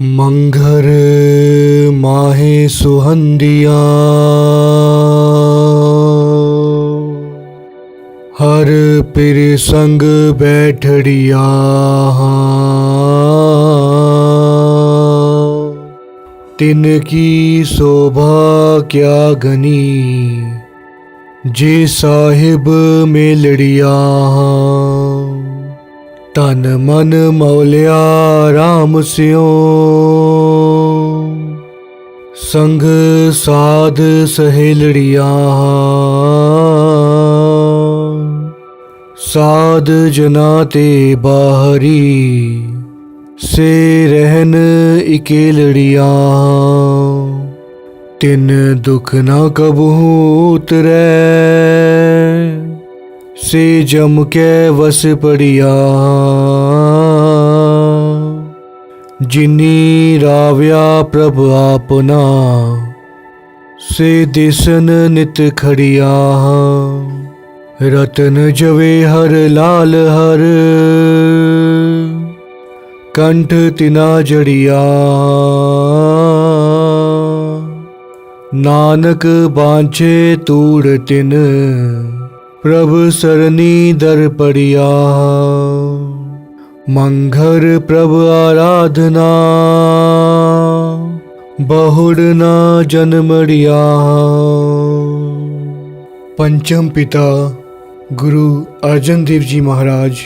मंघर माहे सुहंदिया हर पिर संग बैठड़िया तिनकी शोभा क्या गनी जे साहिब मेलड़िया तन मन मौलिया राम स्यो संग साध सहेलड़िया साध जनाते बाहरी से रहन इकेलड़िया तिन दुख न कबहू उतरै से जम के वस पड़िया जिनी राव्या प्रभ आपना से दिसन नित खड़िया रतन जवे हर लाल हर कंठ तिना जड़िया नानक बांछे तूड़ तिन प्रभ सरनी दर पड़िया मंघर प्रभ आराधना बहुड़ना जन्मड़िया। पंचम पिता गुरु अर्जन देव जी महाराज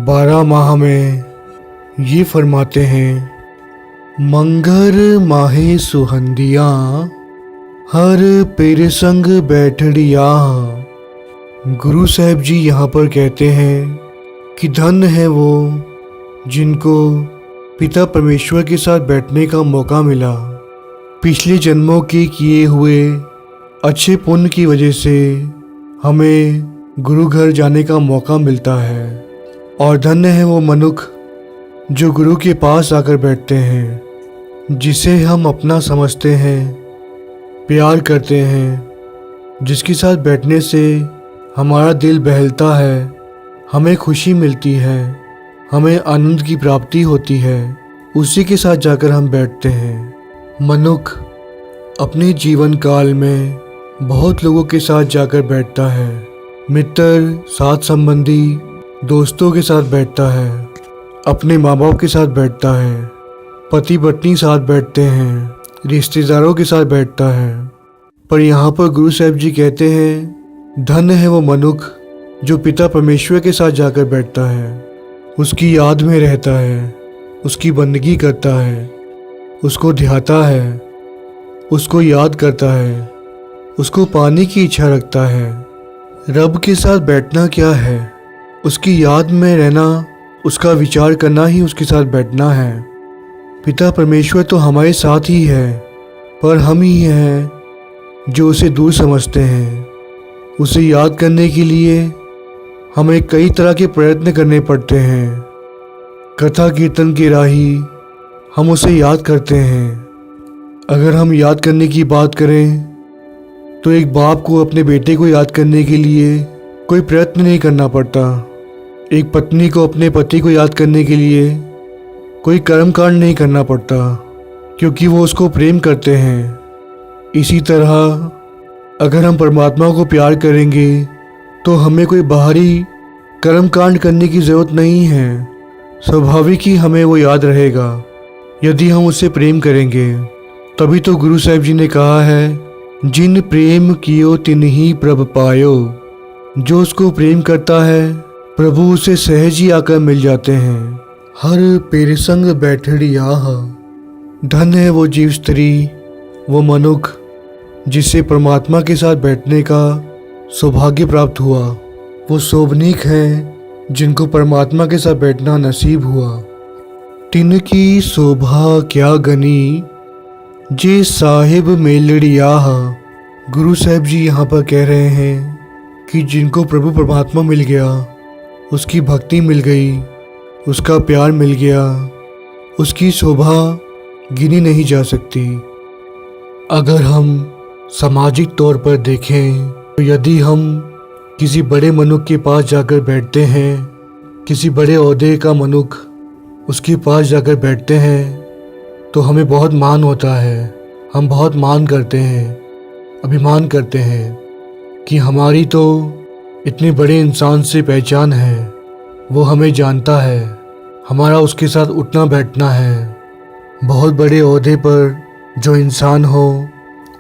12 माह में ये फरमाते हैं, मंघर माहे सुहंदिया हर पिर संग बैठड़िया। गुरु साहब जी यहाँ पर कहते हैं कि धन्य है वो जिनको पिता परमेश्वर के साथ बैठने का मौका मिला। पिछले जन्मों के किए हुए अच्छे पुण्य की वजह से हमें गुरु घर जाने का मौका मिलता है। और धन्य है वो मनुष्य जो गुरु के पास आकर बैठते हैं, जिसे हम अपना समझते हैं, प्यार करते हैं, जिसके साथ बैठने से हमारा दिल बहलता है, हमें खुशी मिलती है, हमें आनंद की प्राप्ति होती है, उसी के साथ जाकर हम बैठते हैं। मनुष्य अपने जीवन काल में बहुत लोगों के साथ जाकर बैठता है, मित्र, साथ संबंधी, दोस्तों के साथ बैठता है, अपने माँ बाप के साथ बैठता है, पति पत्नी साथ बैठते हैं, रिश्तेदारों के साथ बैठता है। पर यहाँ पर गुरु साहब जी कहते हैं, धन्य है वो मनुष्य जो पिता परमेश्वर के साथ जाकर बैठता है, उसकी याद में रहता है, उसकी बंदगी करता है, उसको ध्याता है, उसको याद करता है, उसको पाने की इच्छा रखता है। रब के साथ बैठना क्या है? उसकी याद में रहना, उसका विचार करना ही उसके साथ बैठना है। पिता परमेश्वर तो हमारे साथ ही है, पर हम ही हैं जो उसे दूर समझते हैं। उसे याद करने के लिए हमें कई तरह के प्रयत्न करने पड़ते हैं। कथा कीर्तन की राही हम उसे याद करते हैं। अगर हम याद करने की बात करें तो एक बाप को अपने बेटे को याद करने के लिए कोई प्रयत्न नहीं करना पड़ता। एक पत्नी को अपने पति को याद करने के लिए कोई कर्मकांड नहीं करना पड़ता, क्योंकि वो उसको प्रेम करते हैं। इसी तरह अगर हम परमात्मा को प्यार करेंगे तो हमें कोई बाहरी कर्मकांड करने की ज़रूरत नहीं है। स्वाभाविक ही हमें वो याद रहेगा यदि हम उससे प्रेम करेंगे। तभी तो गुरु साहब जी ने कहा है, जिन प्रेम कियो तिन ही प्रभ पायो। जो उसको प्रेम करता है, प्रभु उसे सहज ही आकर मिल जाते हैं। हर पिर संग बैठड़िया। धन्य है वो जीव स्त्री, वो मनुष्य जिसे परमात्मा के साथ बैठने का सौभाग्य प्राप्त हुआ। वो शोभनीक हैं जिनको परमात्मा के साथ बैठना नसीब हुआ। तिनकी शोभा क्या गनी जे साहिब मेलड़िया। गुरु साहब जी यहाँ पर कह रहे हैं कि जिनको प्रभु परमात्मा मिल गया, उसकी भक्ति मिल गई, उसका प्यार मिल गया, उसकी शोभा गिनी नहीं जा सकती। अगर हम सामाजिक तौर पर देखें तो यदि हम किसी बड़े मनुष्य के पास जाकर बैठते हैं, किसी बड़े ओहदे का मनुष्य उसके पास जाकर बैठते हैं, तो हमें बहुत मान होता है। हम बहुत मान करते हैं, अभिमान करते हैं कि हमारी तो इतने बड़े इंसान से पहचान है, वो हमें जानता है, हमारा उसके साथ उठना बैठना है। बहुत बड़े ओहदे पर जो इंसान हो,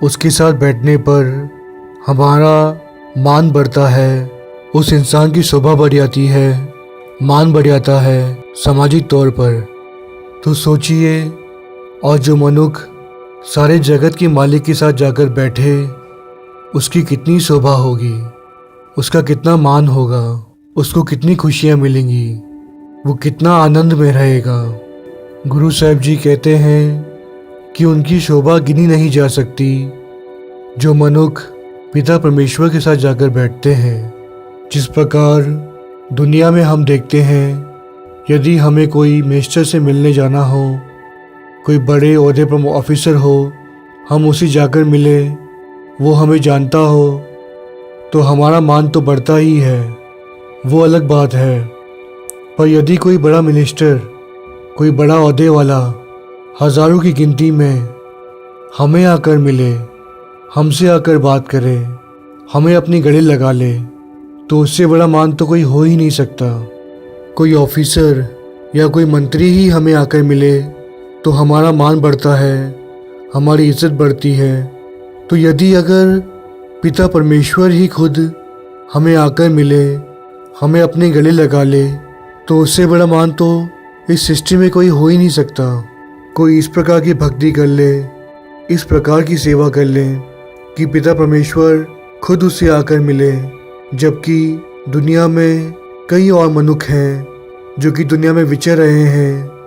उसके साथ बैठने पर हमारा मान बढ़ता है, उस इंसान की शोभा बढ़ जाती है, मान बढ़ जाता है सामाजिक तौर पर। तो सोचिए, और जो मनुष्य सारे जगत के मालिक के साथ जाकर बैठे, उसकी कितनी शोभा होगी, उसका कितना मान होगा, उसको कितनी खुशियाँ मिलेंगी, वो कितना आनंद में रहेगा। गुरु साहिब जी कहते हैं कि उनकी शोभा गिनी नहीं जा सकती। जो मनुष्य पिता परमेश्वर के साथ जाकर बैठते हैं, जिस प्रकार दुनिया में हम देखते हैं, यदि हमें कोई मिनिस्टर से मिलने जाना हो, कोई बड़े ओहदे पर ऑफिसर हो, हम उसे जाकर मिले, वो हमें जानता हो, तो हमारा मान तो बढ़ता ही है, वो अलग बात है। पर यदि कोई बड़ा मिनिस्टर, कोई बड़ा ओहदे वाला हज़ारों की गिनती में हमें आकर मिले, हमसे आकर बात करे, हमें अपनी गले लगा ले, तो उससे बड़ा मान तो कोई हो ही नहीं सकता। कोई ऑफिसर या कोई मंत्री ही हमें आकर मिले तो हमारा मान बढ़ता है, हमारी इज्जत बढ़ती है। तो यदि अगर पिता परमेश्वर ही खुद हमें आकर मिले, हमें अपने गले लगा ले, तो उससे बड़ा मान तो इस सृष्टि में कोई हो ही नहीं सकता। कोई इस प्रकार की भक्ति कर ले, इस प्रकार की सेवा कर ले कि पिता परमेश्वर खुद उससे आकर मिले, जबकि दुनिया में कई और मनुष्य हैं जो कि दुनिया में विचर रहे हैं।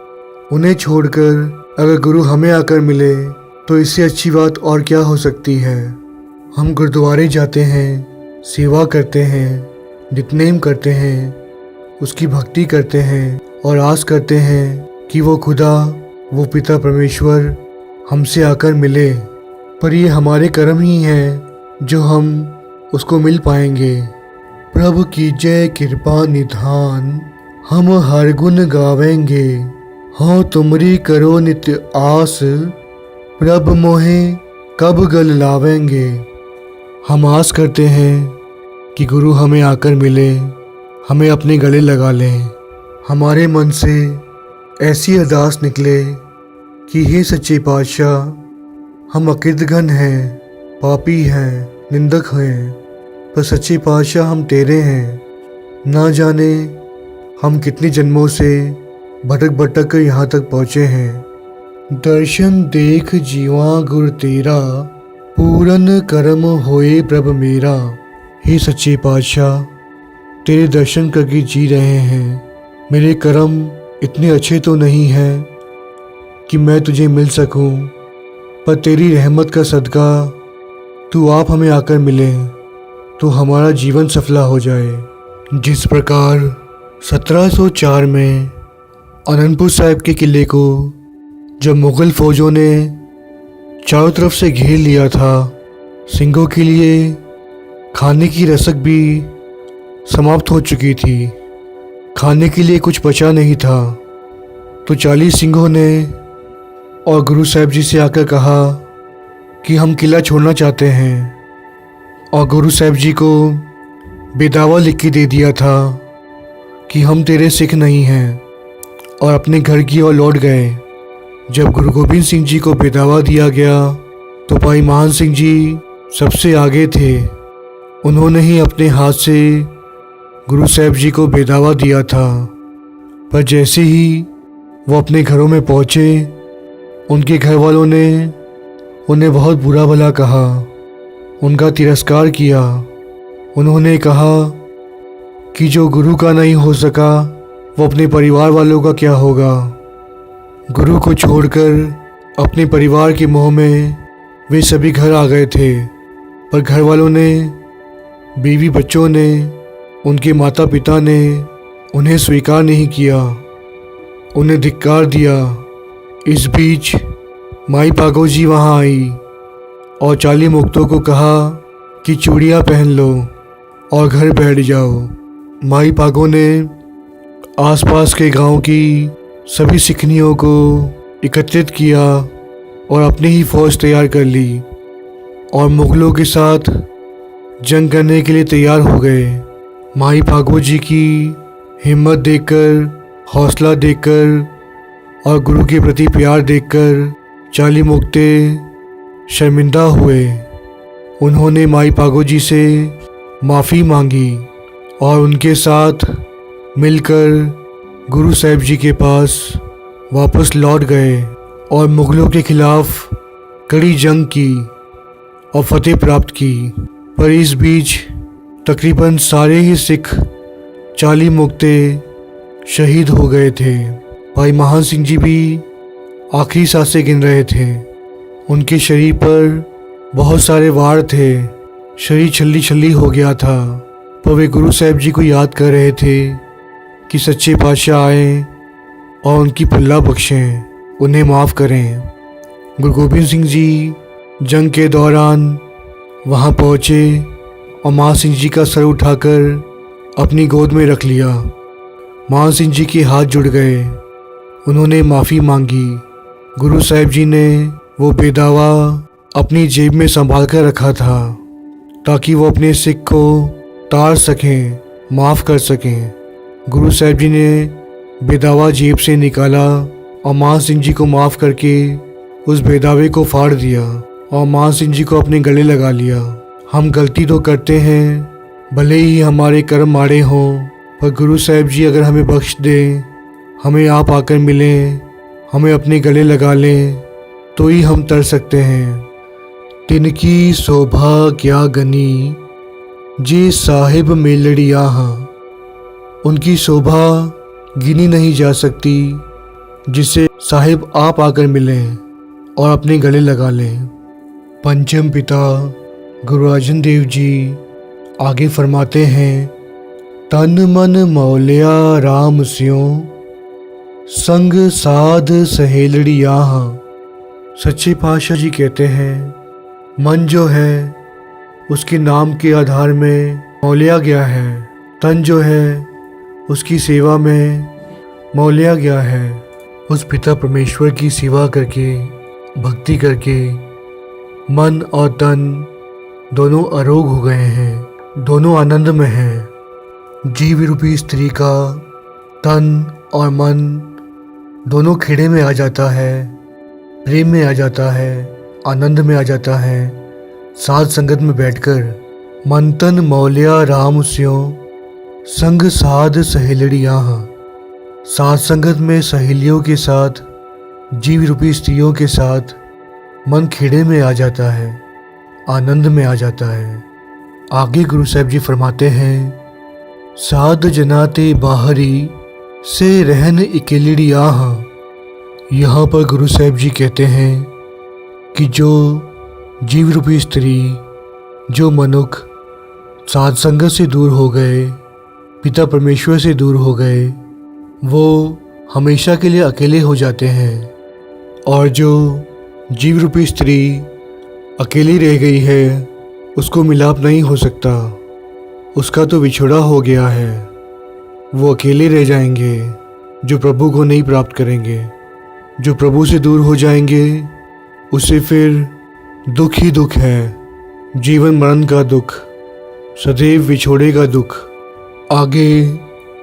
उन्हें छोड़कर अगर गुरु हमें आकर मिले तो इससे अच्छी बात और क्या हो सकती है। हम गुरुद्वारे जाते हैं, सेवा करते हैं, नितनेम करते हैं, उसकी भक्ति करते हैं और आस करते हैं कि वो खुदा, वो पिता परमेश्वर हमसे आकर मिले। पर ये हमारे कर्म ही हैं जो हम उसको मिल पाएंगे। प्रभु की जय कृपा निधान, हम हर गुण गावेंगे। हो तुमरी करो नित्य आस, प्रभ मोहे कब गल लावेंगे। हम आस करते हैं कि गुरु हमें आकर मिले, हमें अपने गले लगा लें, हमारे मन से ऐसी अरदास निकले कि हे सच्चे पातशाह, हम अकृतघ्न हैं, पापी हैं, निंदक हैं, पर सच्चे पातशाह हम तेरे हैं। ना जाने हम कितने जन्मों से भटक भटक कर यहाँ तक पहुँचे हैं। दर्शन देख जीवा गुर तेरा, पूरन कर्म होए प्रभ मेरा। हे सच्चे पातशाह, तेरे दर्शन करके जी रहे हैं। मेरे कर्म इतने अच्छे तो नहीं हैं कि मैं तुझे मिल सकूं, पर तेरी रहमत का सदका तू आप हमें आकर मिले तो हमारा जीवन सफला हो जाए। जिस प्रकार 1704 में आनंदपुर साहिब के किले को जब मुग़ल फ़ौजों ने चारों तरफ से घेर लिया था, सिंहों के लिए खाने की रसक भी समाप्त हो चुकी थी, खाने के लिए कुछ बचा नहीं था, तो 40 सिंहों ने और गुरु साहिब जी से आकर कहा कि हम किला छोड़ना चाहते हैं, और गुरु साहिब जी को बेदावा लिख के दे दिया था कि हम तेरे सिख नहीं हैं, और अपने घर की ओर लौट गए। जब गुरु गोबिंद सिंह जी को बेदावा दिया गया तो भाई मान सिंह जी सबसे आगे थे। उन्होंने ही अपने हाथ से गुरु साहिब जी को बेदावा दिया था, पर जैसे ही वो अपने घरों में पहुँचे, उनके घर वालों ने उन्हें बहुत बुरा भला कहा, उनका तिरस्कार किया। उन्होंने कहा कि जो गुरु का नहीं हो सका वो अपने परिवार वालों का क्या होगा। गुरु को छोड़कर अपने परिवार के मोह में वे सभी घर आ गए थे, पर घर वालों ने, बीवी बच्चों ने, उनके माता पिता ने उन्हें स्वीकार नहीं किया, उन्हें धिक्कार दिया। इस बीच माई पागो जी वहाँ आई और 40 मुक्तों को कहा कि चूड़ियाँ पहन लो और घर बैठ जाओ। माई पागो ने आसपास के गांव की सभी सिखनियों को एकत्रित किया और अपनी ही फौज तैयार कर ली और मुगलों के साथ जंग करने के लिए तैयार हो गए। माई भागवत जी की हिम्मत देखकर, हौसला देखकर और गुरु के प्रति प्यार देखकर चाली मुक्ते शर्मिंदा हुए। उन्होंने माई भागवत जी से माफ़ी मांगी और उनके साथ मिलकर गुरु साहिब जी के पास वापस लौट गए और मुग़लों के खिलाफ़ कड़ी जंग की और फतेह प्राप्त की। पर इस बीच तकरीबन सारे ही सिख चाली मुक्ते शहीद हो गए थे। भाई महान सिंह जी भी आखिरी सांसें गिन रहे थे। उनके शरीर पर बहुत सारे वार थे, शरीर छल्ली छल्ली हो गया था, पर वे गुरु साहिब जी को याद कर रहे थे कि सच्चे पातशाह आए और उनकी भुल्ला बख्शें, उन्हें माफ़ करें। गुरु गोबिंद सिंह जी जंग के दौरान वहाँ पहुँचे और महान सिंह जी का सर उठाकर अपनी गोद में रख लिया। महान सिंह जी के हाथ जुड़ गए, उन्होंने माफ़ी मांगी। गुरु साहिब जी ने वो बेदावा अपनी जेब में संभाल कर रखा था ताकि वो अपने सिख को तार सकें, माफ़ कर सकें। गुरु साहिब जी ने बेदावा जेब से निकाला और महान सिंह जी को माफ़ करके उस बेदावे को फाड़ दिया और महान सिंह जी को अपने गले लगा लिया। हम गलती तो करते हैं, भले ही हमारे कर्म माड़े हों, पर गुरु साहिब जी अगर हमें बख्श दें, हमें आप आकर मिलें, हमें अपने गले लगा लें, तो ही हम तर सकते हैं। तिनकी शोभा क्या गनी जे साहिब मेलड़िया हाँ। उनकी शोभा गिनी नहीं जा सकती जिससे साहिब आप आकर मिलें और अपने गले लगा लें। पंचम पिता गुरु अर्जन देव जी आगे फरमाते हैं, तन मन मौलिया राम स्यों संग साध सहेलड़िया हाँ। सच्चे पातशाह जी कहते हैं, मन जो है उसके नाम के आधार में मौलिया गया है, तन जो है उसकी सेवा में मौलिया गया है। उस पिता परमेश्वर की सेवा करके, भक्ति करके मन और तन दोनों आरोग हो गए हैं, दोनों आनंद में हैं। जीव रूपी स्त्री का तन और मन दोनों खेड़े में आ जाता है, प्रेम में आ जाता है, आनंद में आ जाता है। साध संगत में बैठकर मन तन मौलिया राम स्यों संग साध सहेलड़ियाँ। साध संगत में सहेलियों के साथ, जीव रूपी स्त्रियों के साथ मन खेड़े में आ जाता है, आनंद में आ जाता है। आगे गुरु साहिब जी फरमाते हैं, साध जनाते बाहरी से रहन इकेलिड़िया। यहाँ पर गुरु साहिब जी कहते हैं कि जो जीव रूपी स्त्री, जो मनुष्य साध संगत से दूर हो गए, पिता परमेश्वर से दूर हो गए, वो हमेशा के लिए अकेले हो जाते हैं। और जो जीव रूपी स्त्री अकेली रह गई है, उसको मिलाप नहीं हो सकता, उसका तो विछोड़ा हो गया है। वो अकेले रह जाएंगे जो प्रभु को नहीं प्राप्त करेंगे। जो प्रभु से दूर हो जाएंगे उसे फिर दुख ही दुख है, जीवन मरण का दुख, सदैव विछोड़े का दुख। आगे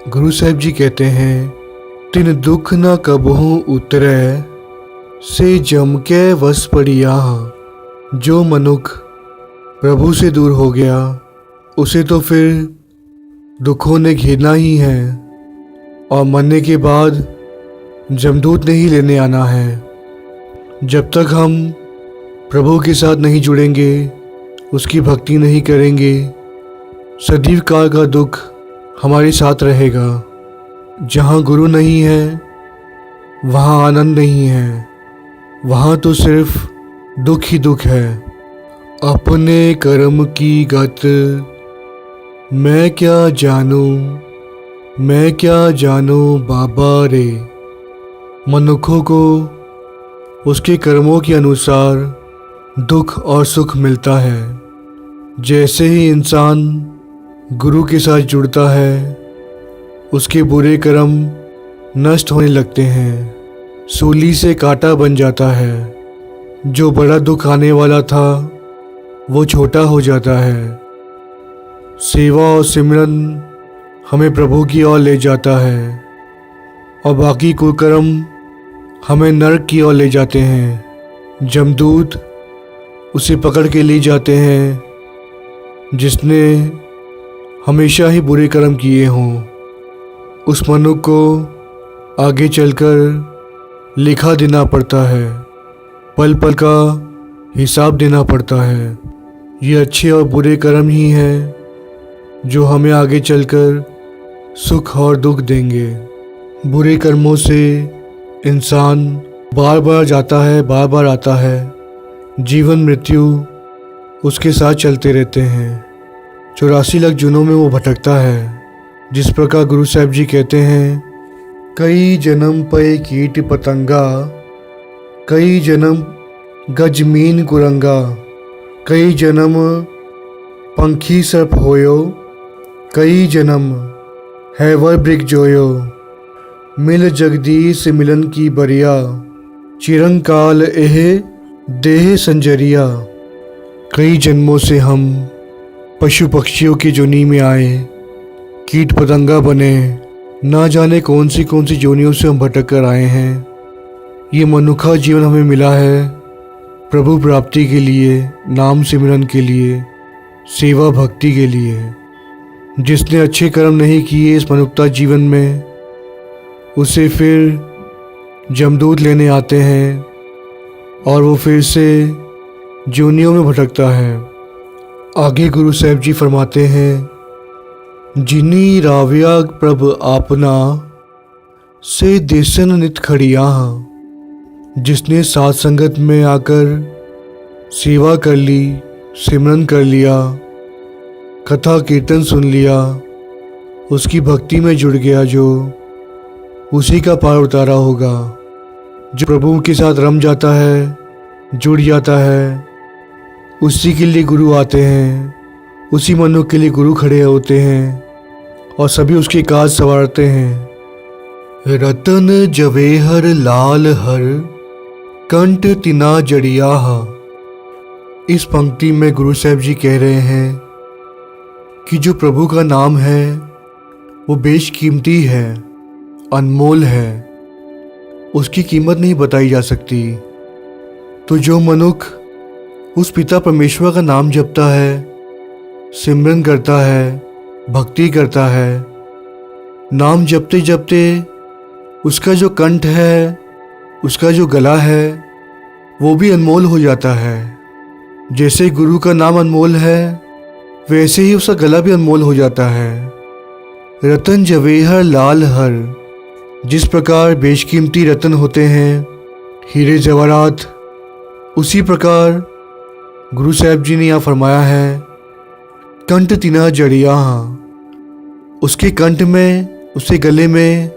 गुरु साहिब जी कहते हैं, तिन दुख न कबहू उतरै से जम के वस पड़िया। जो मनुष्य प्रभु से दूर हो गया उसे तो फिर दुखों ने घेरना ही है और मरने के बाद जमदूत ने ही लेने आना है। जब तक हम प्रभु के साथ नहीं जुड़ेंगे, उसकी भक्ति नहीं करेंगे, सदैव काल का दुख हमारे साथ रहेगा। जहाँ गुरु नहीं है वहाँ आनंद नहीं है, वहाँ तो सिर्फ दुख ही दुख है। अपने कर्म की गत मैं क्या जानूं, मैं क्या जानूं बाबा रे। मनुष्यों को उसके कर्मों के अनुसार दुख और सुख मिलता है। जैसे ही इंसान गुरु के साथ जुड़ता है, उसके बुरे कर्म नष्ट होने लगते हैं, सूली से कांटा बन जाता है। जो बड़ा दुख आने वाला था वो छोटा हो जाता है। सेवा और सिमरन हमें प्रभु की ओर ले जाता है और बाकी कुकर्म हमें नरक की ओर ले जाते हैं। जमदूत उसे पकड़ के ले जाते हैं जिसने हमेशा ही बुरे कर्म किए हों। उस मनुष्य को आगे चलकर लेखा देना पड़ता है, पल पल का हिसाब देना पड़ता है। ये अच्छे और बुरे कर्म ही हैं जो हमें आगे चलकर सुख और दुख देंगे। बुरे कर्मों से इंसान बार बार जाता है, बार बार आता है। जीवन मृत्यु उसके साथ चलते रहते हैं। 84 लाख जूनों में वो भटकता है। जिस प्रकार गुरु साहिब जी कहते हैं, कई जन्म पे कीट पतंगा, कई जन्म गजमीन कुरंगा, कई जन्म पंखी सर्प होयो, कई जन्म हैवर ब्रिक जोयो। मिल जगदीश मिलन की बरिया, चिरंकाल एह देह संजरिया। कई जन्मों से हम पशु पक्षियों की जोनी में आए, कीट पतंगा बने, ना जाने कौन सी जोनियों से हम भटक कर आए हैं। ये मनुष्य जीवन हमें मिला है प्रभु प्राप्ति के लिए, नाम सिमरन के लिए, सेवा भक्ति के लिए। जिसने अच्छे कर्म नहीं किए इस मनुष्यता जीवन में, उसे फिर जमदूत लेने आते हैं और वो फिर से जोनियों में भटकता है। आगे गुरु साहिब जी फरमाते हैं, जिनी राव्या प्रभ आपना से देसन नित खड़िया। जिसने साथ संगत में आकर सेवा कर ली, सिमरन कर लिया, कथा कीर्तन सुन लिया, उसकी भक्ति में जुड़ गया, जो उसी का पार उतारा होगा। जो प्रभु के साथ रम जाता है, जुड़ जाता है, उसी के लिए गुरु आते हैं, उसी मनुष्य के लिए गुरु खड़े होते हैं और सभी उसके काज संवारते हैं। रतन जवेहर लाल हर, कंठ तिना जड़िया। इस पंक्ति में गुरु साहिब जी कह रहे हैं कि जो प्रभु का नाम है वो बेशकीमती है, अनमोल है, उसकी कीमत नहीं बताई जा सकती। तो जो मनुष्य उस पिता परमेश्वर का नाम जपता है, सिमरन करता है, भक्ति करता है, नाम जपते जपते उसका जो कंठ है, उसका जो गला है, वो भी अनमोल हो जाता है। जैसे गुरु का नाम अनमोल है, वैसे ही उसका गला भी अनमोल हो जाता है। रतन जवेहर लाल हर, जिस प्रकार बेशकीमती रतन होते हैं, हीरे जवाहरात, उसी प्रकार गुरु साहिब जी ने यहाँ फरमाया है, कंठ तिना जड़िया। उसके कंठ में, उसके गले में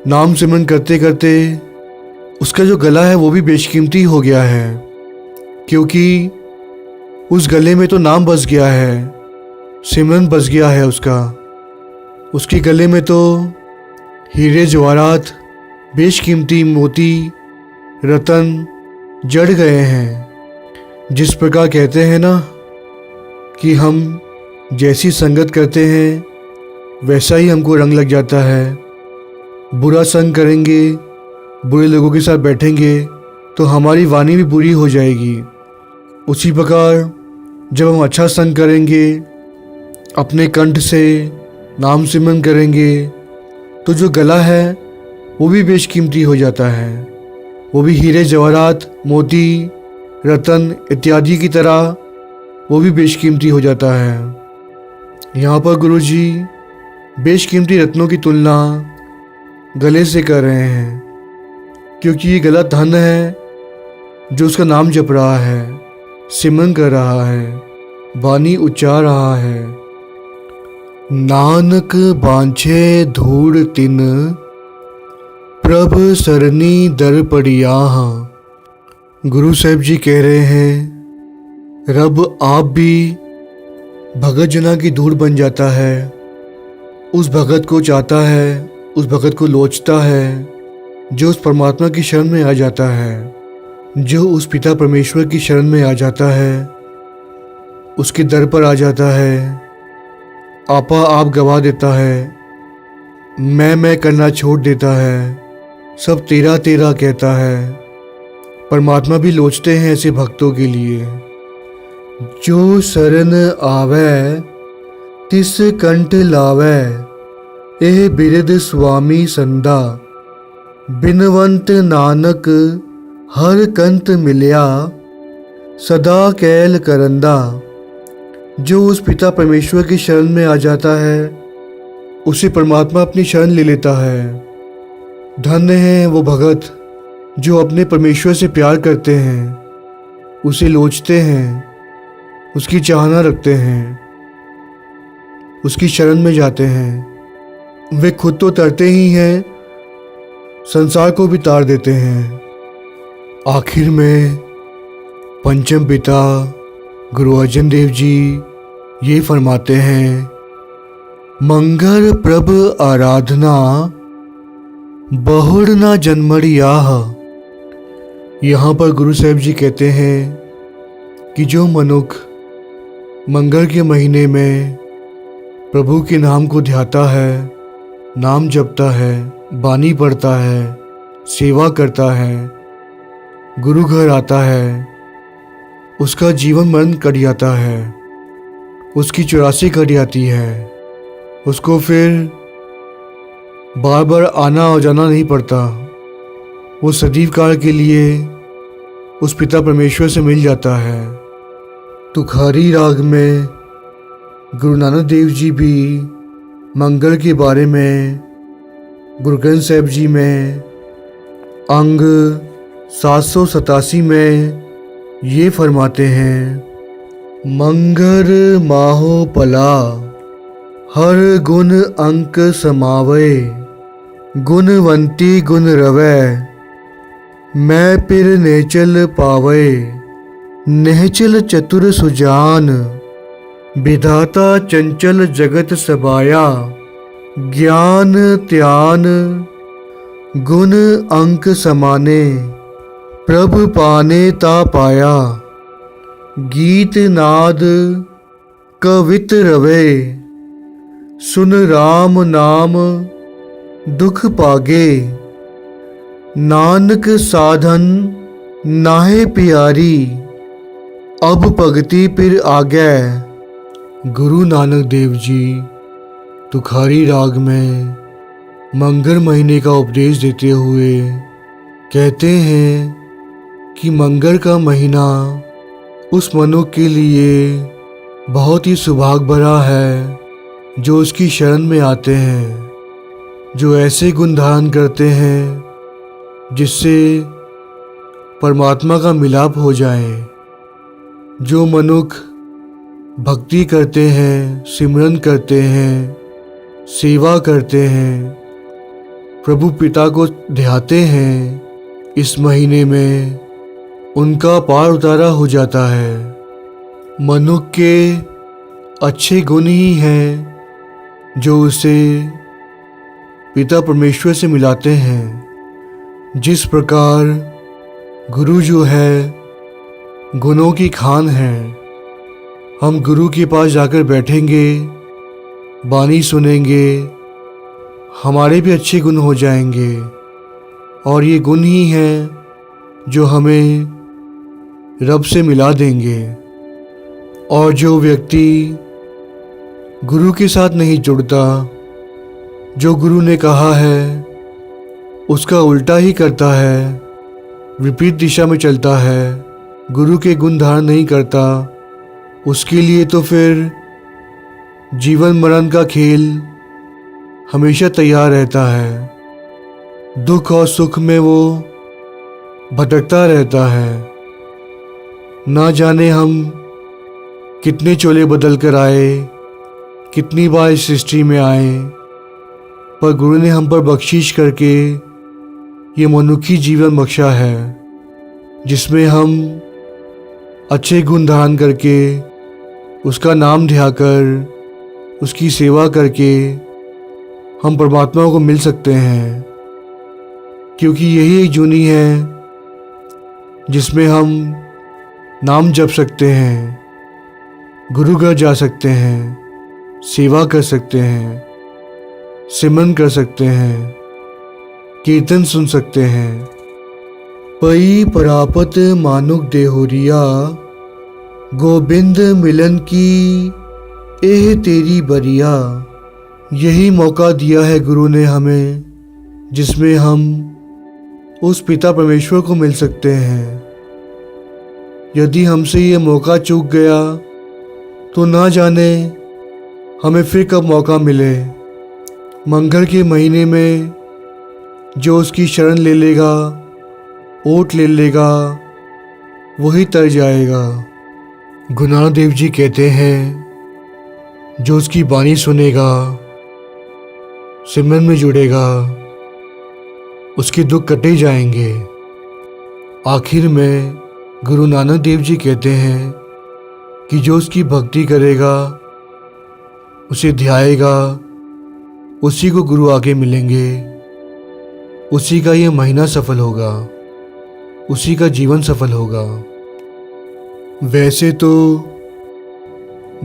नाम सिमरन करते करते उसका जो गला है वो भी बेशकीमती हो गया है, क्योंकि उस गले में तो नाम बस गया है, सिमरन बस गया है उसका। उसके गले में तो हीरे जवाहरात, बेशकीमती मोती, रतन जड़ गए हैं। जिस प्रकार कहते हैं ना कि हम जैसी संगत करते हैं वैसा ही हमको रंग लग जाता है। बुरा संग करेंगे, बुरे लोगों के साथ बैठेंगे तो हमारी वाणी भी बुरी हो जाएगी। उसी प्रकार जब हम अच्छा संग करेंगे, अपने कंठ से नाम सिमरन करेंगे, तो जो गला है वो भी बेशकीमती हो जाता है। वो भी हीरे जवाहरात, मोती, रतन इत्यादि की तरह वो भी बेशकीमती हो जाता है। यहाँ पर गुरुजी बेशकीमती रत्नों की तुलना गले से कर रहे हैं, क्योंकि ये गला धन है जो उसका नाम जप रहा है, सिमरन कर रहा है, वाणी उच्चार रहा है। नानक बांछे धूड़ तिन, प्रभ सरनी दर पड़िया। गुरु साहिब जी कह रहे हैं, रब आप भी भगत जना की धूड़ बन जाता है, उस भगत को चाहता है, उस भगत को लोचता है, जो उस परमात्मा की शरण में आ जाता है, जो उस पिता परमेश्वर की शरण में आ जाता है, उसके दर पर आ जाता है, आपा आप गवा देता है, मैं करना छोड़ देता है, सब तेरा तेरा कहता है। परमात्मा भी लोचते हैं ऐसे भक्तों के लिए। जो शरण आवे तिस कंठ लावे, एह बिरद स्वामी संदा, बिनवंत नानक हर कंत मिलिया, सदा कैल करंदा। जो उस पिता परमेश्वर की शरण में आ जाता है, उसे परमात्मा अपनी शरण ले लेता है। धन्य है वो भगत जो अपने परमेश्वर से प्यार करते हैं, उसे लोचते हैं, उसकी चाहना रखते हैं, उसकी शरण में जाते हैं। वे खुद तो तरते ही हैं, संसार को भी तार देते हैं। आखिर में पंचम पिता गुरु अर्जन देव जी ये फरमाते हैं, मंगर प्रभ आराधना बहुड़ ना जन्मड़ियाह। यहाँ पर गुरु साहब जी कहते हैं कि जो मनुष्य मंगल के महीने में प्रभु के नाम को ध्याता है, नाम जपता है, बानी पढ़ता है, सेवा करता है, गुरु घर आता है, उसका जीवन मरण कट जाता है, उसकी 84 कट जाती है, उसको फिर बार बार आना और जाना नहीं पड़ता। वो सदैव काल के लिए उस पिता परमेश्वर से मिल जाता है। तुखारी राग में गुरु नानक देव जी भी मंगल के बारे में गुरु ग्रंथ साहिब जी में अंग 787 में ये फरमाते हैं, मंगर माहो पला हर गुण अंक समावे, गुणवंती गुण रवै, मैं पिर नेचल पावे, नेचल चतुर सुजान, विधाता चंचल जगत सबाया, ज्ञान त्यान गुण अंक समाने, प्रभ पाने ता पाया, गीत नाद कवित रवे, सुन राम नाम दुख पागे, नानक साधन नाहे प्यारी, अब भगति पिर आगे। गुरु नानक देव जी तुखारी राग में मंगल महीने का उपदेश देते हुए कहते हैं कि मंगल का महीना उस मनुष्य के लिए बहुत ही सौभाग्य भरा है जो उसकी शरण में आते हैं, जो ऐसे गुण धारण करते हैं जिससे परमात्मा का मिलाप हो जाए। जो मनुष्य भक्ति करते हैं, सिमरन करते हैं, सेवा करते हैं, प्रभु पिता को ध्याते हैं, इस महीने में उनका पार उतारा हो जाता है। मनुष्य के अच्छे गुण ही हैं जो उसे पिता परमेश्वर से मिलाते हैं। जिस प्रकार गुरु जो है गुणों की खान है, हम गुरु के पास जाकर बैठेंगे, बानी सुनेंगे, हमारे भी अच्छे गुण हो जाएंगे और ये गुण ही हैं जो हमें रब से मिला देंगे। और जो व्यक्ति गुरु के साथ नहीं जुड़ता, जो गुरु ने कहा है उसका उल्टा ही करता है, विपरीत दिशा में चलता है, गुरु के गुण धारण नहीं करता, उसके लिए तो फिर जीवन मरण का खेल हमेशा तैयार रहता है। दुख और सुख में वो भटकता रहता है। ना जाने हम कितने चोले बदल कर आए, कितनी बार इस सृष्टि में आए, पर गुरु ने हम पर बख्शीश करके ये मनुष्य जीवन बख्शा है जिसमें हम अच्छे गुण धारण करके, उसका नाम ध्याकर, उसकी सेवा करके हम परमात्मा को मिल सकते हैं। क्योंकि यही एक जूनी है जिसमें हम नाम जप सकते हैं, गुरु घर जा सकते हैं, सेवा कर सकते हैं, सिमरन कर सकते हैं, कीर्तन सुन सकते हैं। पई परापत मानुक देहोरिया, गोविंद मिलन की एह तेरी बरिया। यही मौका दिया है गुरु ने हमें, जिसमें हम उस पिता परमेश्वर को मिल सकते हैं। यदि हमसे ये मौका चूक गया तो ना जाने हमें फिर कब मौका मिले। मंगल के महीने में जो उसकी शरण ले लेगा, ओट ले लेगा, वही तर जाएगा। गुरु नानक देव जी कहते हैं, जो उसकी बानी सुनेगा, सिमरन में जुड़ेगा, उसके दुख कटे जाएंगे। आखिर में गुरु नानक देव जी कहते हैं कि जो उसकी भक्ति करेगा, उसे ध्याएगा, उसी को गुरु आगे मिलेंगे, उसी का ये महीना सफल होगा, उसी का जीवन सफल होगा। वैसे तो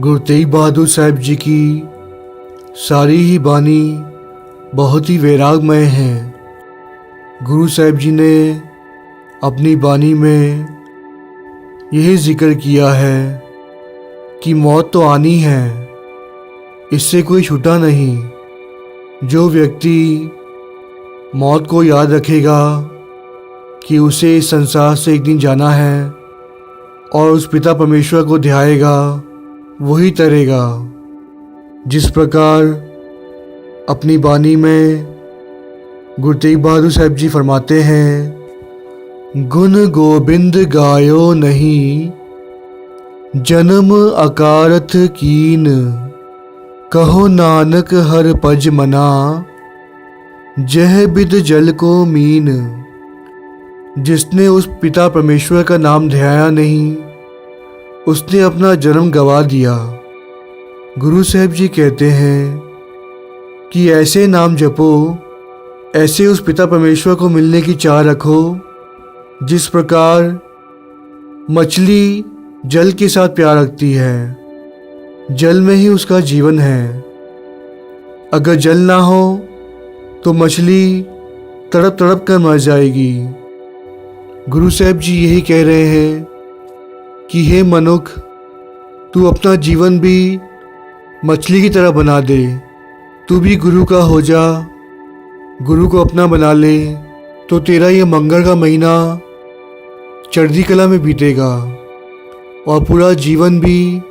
गुरु तेग बहादुर साहब जी की सारी ही बानी बहुत ही वैरागमय है। गुरु साहब जी ने अपनी बानी में यही जिक्र किया है कि मौत तो आनी है, इससे कोई छूटा नहीं। जो व्यक्ति मौत को याद रखेगा कि उसे इस संसार से एक दिन जाना है और उस पिता परमेश्वर को ध्याएगा, वही तरेगा। जिस प्रकार अपनी बानी में गुरु तेग बहादुर साहब जी फरमाते हैं, गुण गोबिंद गायो नहीं, जन्म अकारथ कीन, कहो नानक हर पज मना, जह बिद जल को मीन। जिसने उस पिता परमेश्वर का नाम ध्याया नहीं, उसने अपना जन्म गंवा दिया। गुरु साहब जी कहते हैं कि ऐसे नाम जपो, ऐसे उस पिता परमेश्वर को मिलने की चाह रखो, जिस प्रकार मछली जल के साथ प्यार रखती है। जल में ही उसका जीवन है। अगर जल ना हो तो मछली तड़प तड़प कर मर जाएगी। गुरु साहब जी यही कह रहे हैं कि हे मनुष्य, तू अपना जीवन भी मछली की तरह बना दे। तू भी गुरु का हो जा, गुरु को अपना बना ले, तो तेरा ये मंगल का महीना चढ़ती कला में बीतेगा और पूरा जीवन भी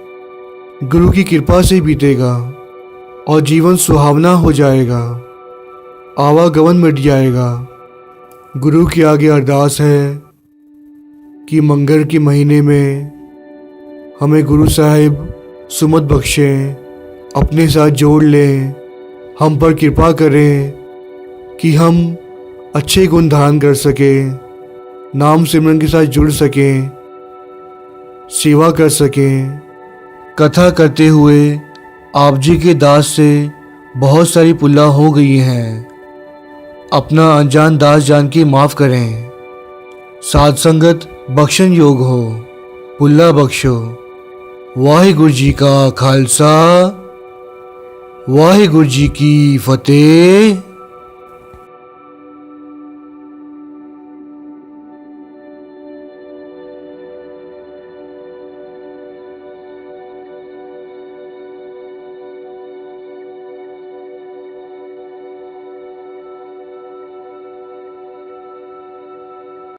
गुरु की कृपा से बीतेगा और जीवन सुहावना हो जाएगा, आवागमन मिट जाएगा। गुरु के आगे अरदास है कि मंगल के महीने में हमें गुरु साहिब सुमत बख्शें, अपने साथ जोड़ लें, हम पर कृपा करें कि हम अच्छे गुण धारण कर सकें, नाम सिमरन के साथ जुड़ सकें, सेवा कर सकें। कथा करते हुए आप जी के दास से बहुत सारी पुल्ला हो गई हैं। अपना अनजान दास जान के माफ़ करें। साध संगत बख्शन योग हो, पुल्ला बख्शो। वाहिगुरु जी का खालसा, वाहिगुरु जी की फतेह।